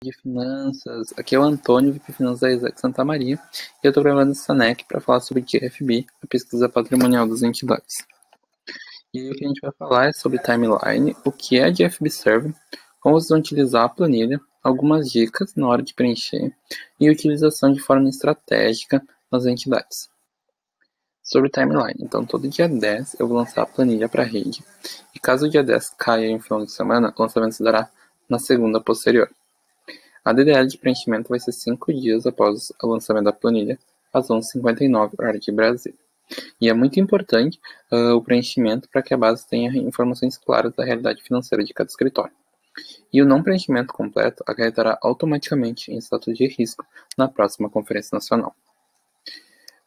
De finanças, aqui é o Antônio, VP Finanças da Isaac Santa Maria, e eu estou gravando esse NEC para falar sobre GFB, a pesquisa patrimonial das entidades. E aí o que a gente vai falar é sobre timeline, o que é a GFB Server, como vocês vão utilizar a planilha, algumas dicas na hora de preencher e utilização de forma estratégica nas entidades. Sobre timeline, então todo dia 10 eu vou lançar a planilha para a rede, e caso o dia 10 caia em um final de semana, o lançamento se dará na segunda posterior. A DDL de preenchimento vai ser 5 dias após o lançamento da planilha, às 11h59, horário de Brasília. E é muito importante o preenchimento para que a base tenha informações claras da realidade financeira de cada escritório. E o não preenchimento completo acarretará automaticamente em status de risco na próxima Conferência Nacional.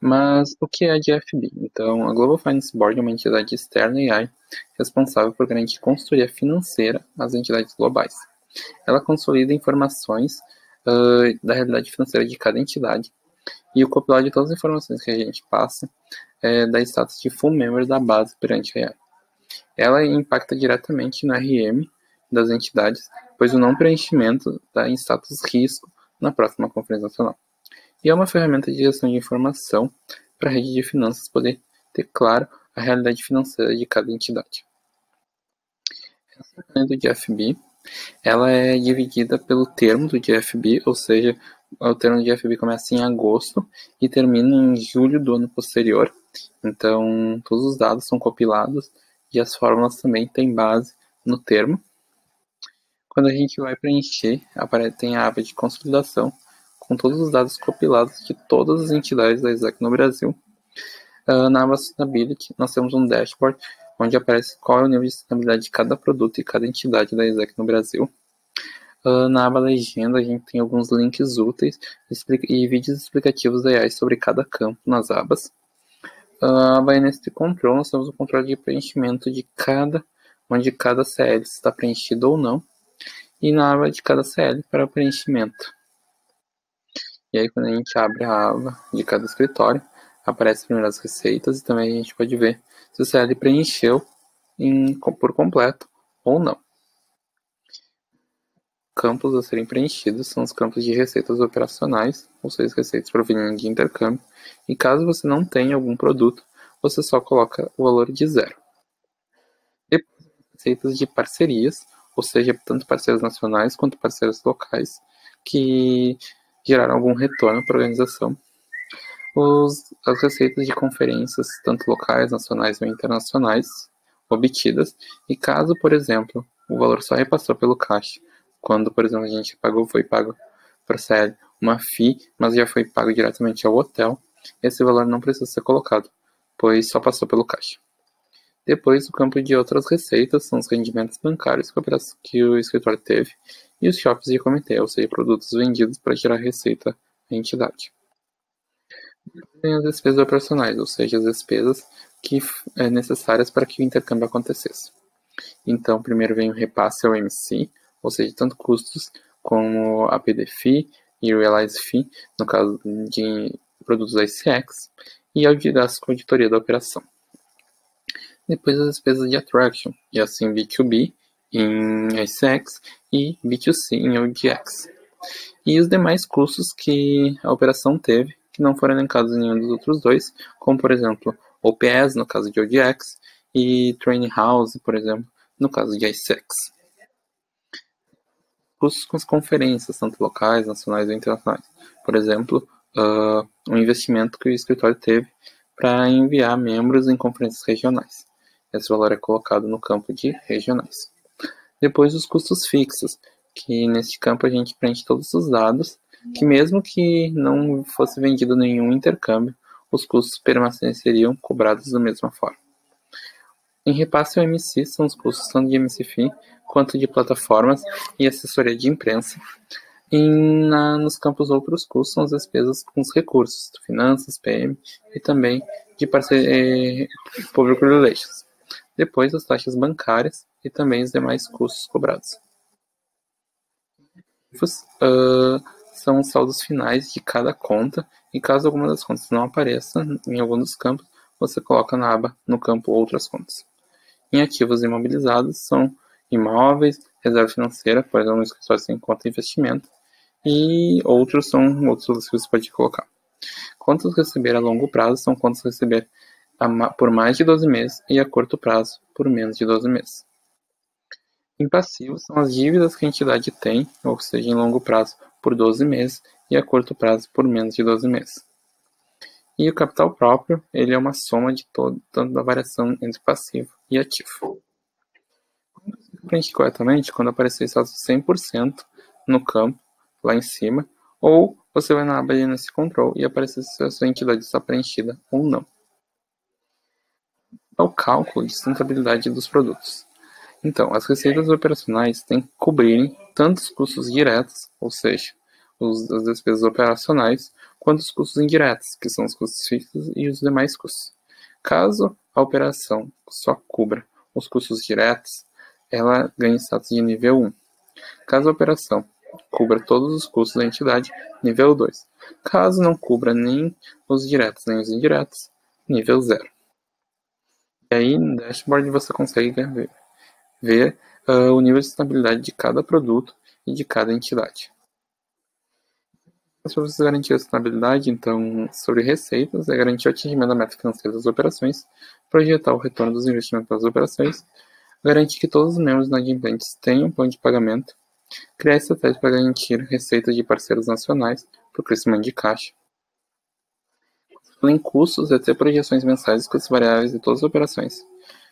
Mas o que é a GFB? Então, a Global Finance Board é uma entidade externa e AI responsável por garantir consultoria financeira às entidades globais. Ela consolida informações da realidade financeira de cada entidade e o compilado de todas as informações que a gente passa dá status de full member da base perante a AI. Ela impacta diretamente no RM das entidades, pois o não preenchimento dá em status risco na próxima Conferência Nacional. E é uma ferramenta de gestão de informação para a rede de finanças poder ter claro a realidade financeira de cada entidade. Essa ferramenta do GFB ela é dividida pelo termo do GFB, ou seja, o termo do GFB começa em agosto e termina em julho do ano posterior. Então, todos os dados são compilados e as fórmulas também têm base no termo. Quando a gente vai preencher, tem a aba de consolidação com todos os dados compilados de todas as entidades da Isaac no Brasil. Na aba Sustainability, nós temos um dashboard onde aparece qual é o nível de sustentabilidade de cada produto e cada entidade da Isaac no Brasil. Na aba Legenda, a gente tem alguns links úteis e vídeos explicativos da AI sobre cada campo nas abas. Na aba NST Control, nós temos o controle de preenchimento de onde cada CL está preenchido ou não, e na aba de cada CL para o preenchimento. E aí, quando a gente abre a aba de cada escritório, aparecem primeiro as receitas e também a gente pode ver se o CL preencheu por completo ou não. Campos a serem preenchidos são os campos de receitas operacionais, ou seja, receitas provenientes de intercâmbio, e caso você não tenha algum produto, você só coloca o valor de 0. Depois, receitas de parcerias, ou seja, tanto parceiros nacionais quanto parceiros locais, que geraram algum retorno para a organização. As receitas de conferências, tanto locais, nacionais ou internacionais, obtidas, e caso, por exemplo, o valor só repassou pelo caixa, quando, por exemplo, a gente foi pago para a CL uma FII, mas já foi pago diretamente ao hotel, esse valor não precisa ser colocado, pois só passou pelo caixa. Depois, o campo de outras receitas são os rendimentos bancários que o escritório teve e os shops de comitê, ou seja, produtos vendidos para gerar receita à entidade. Tem as despesas operacionais, ou seja, as despesas necessárias para que o intercâmbio acontecesse. Então, primeiro vem o repasse ao MC, ou seja, tanto custos como a PD Fee e o Realize Fee, no caso de produtos ICX, e ao gasto com a auditoria da operação. Depois as despesas de Attraction, e assim B2B em ICX e B2C em ODX. E os demais custos que a operação teve, que não foram elencados em nenhum dos outros dois, como por exemplo OPS no caso de ODX e Training House, por exemplo, no caso de ICX. Custos com as conferências, tanto locais, nacionais ou internacionais. Por exemplo, um investimento que o escritório teve para enviar membros em conferências regionais. Esse valor é colocado no campo de regionais. Depois os custos fixos, que neste campo a gente preenche todos os dados, que mesmo que não fosse vendido nenhum intercâmbio, os custos permaneceriam cobrados da mesma forma. Em repasse ao MC são os custos tanto de MC Fee quanto de plataformas e assessoria de imprensa. E nos campos outros custos são as despesas com os recursos, finanças, PM e também de Public Relations. Depois as taxas bancárias e também os demais custos cobrados. São os saldos finais de cada conta e caso alguma das contas não apareça em algum dos campos, você coloca na aba no campo outras contas. Em ativos imobilizados são imóveis, reserva financeira, por exemplo, no escritório sem conta de investimento, E outros são outros que você pode colocar. Contas receber a longo prazo são contas receber por mais de 12 meses e a curto prazo por menos de 12 meses. Em passivos são as dívidas que a entidade tem, ou seja, em longo prazo por 12 meses e a curto prazo por menos de 12 meses. E o capital próprio, ele é uma soma de tanto da variação entre passivo e ativo. Quando você preenche corretamente, quando aparecer status 100% no campo, lá em cima, ou você vai na aba de NS Control e aparecer se a sua entidade está preenchida ou não. É o cálculo de sustentabilidade dos produtos. Então, as receitas operacionais têm que cobrirem tanto os custos diretos, ou seja, as despesas operacionais, quanto os custos indiretos, que são os custos fixos e os demais custos. Caso a operação só cubra os custos diretos, ela ganha status de nível 1. Caso a operação cubra todos os custos da entidade, nível 2. Caso não cubra nem os diretos nem os indiretos, nível 0. E aí no dashboard você consegue ver o nível de estabilidade de cada produto e de cada entidade. Para você garantir a estabilidade, então, sobre receitas, é garantir o atingimento da meta financeira das operações, projetar o retorno dos investimentos das operações, garantir que todos os membros inadimplentes tenham plano de pagamento, criar estratégias para garantir receitas de parceiros nacionais para o crescimento de caixa. Em custos, é ter projeções mensais dos custos variáveis de todas as operações,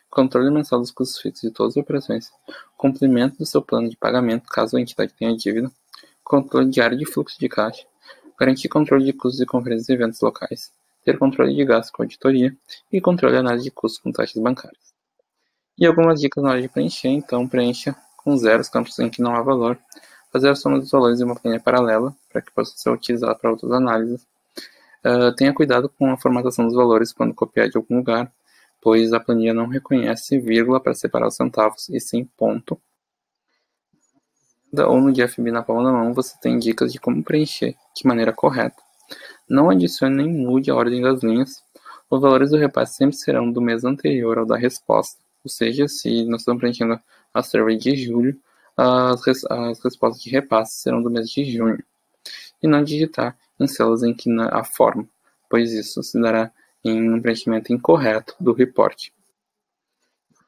controle mensal dos custos fixos de todas as operações, cumprimento do seu plano de pagamento caso a entidade tenha dívida, controle diário de fluxo de caixa, garantir controle de custos de conferências e eventos locais, ter controle de gastos com auditoria e controle de análise de custos com taxas bancárias. E algumas dicas na hora de preencher, então preencha com 0 os campos em que não há valor, fazer a soma dos valores em uma planilha paralela para que possa ser utilizada para outras análises. Tenha cuidado com a formatação dos valores quando copiar de algum lugar, pois a planilha não reconhece vírgula para separar os centavos, e sim ponto. Ou no GFB na palma da mão, você tem dicas de como preencher de maneira correta. Não adicione nem mude a ordem das linhas. Os valores do repasse sempre serão do mês anterior ao da resposta, ou seja, se nós estamos preenchendo a survey de julho, as respostas de repasse serão do mês de junho. E não digitar em células em que há forma, pois isso se dará em um preenchimento incorreto do report.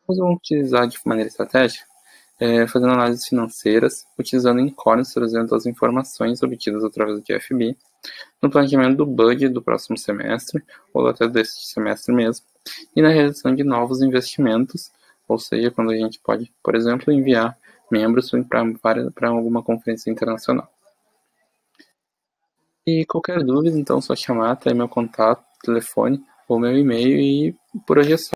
Vamos utilizar de maneira estratégica, fazendo análises financeiras, utilizando incógnitas, trazendo as informações obtidas através do GFB, no planejamento do budget do próximo semestre, ou até deste semestre mesmo, e na realização de novos investimentos, ou seja, quando a gente pode, por exemplo, enviar membros para alguma conferência internacional. E qualquer dúvida, então, só chamar, tá aí meu contato, telefone ou meu e-mail, e por hoje é só.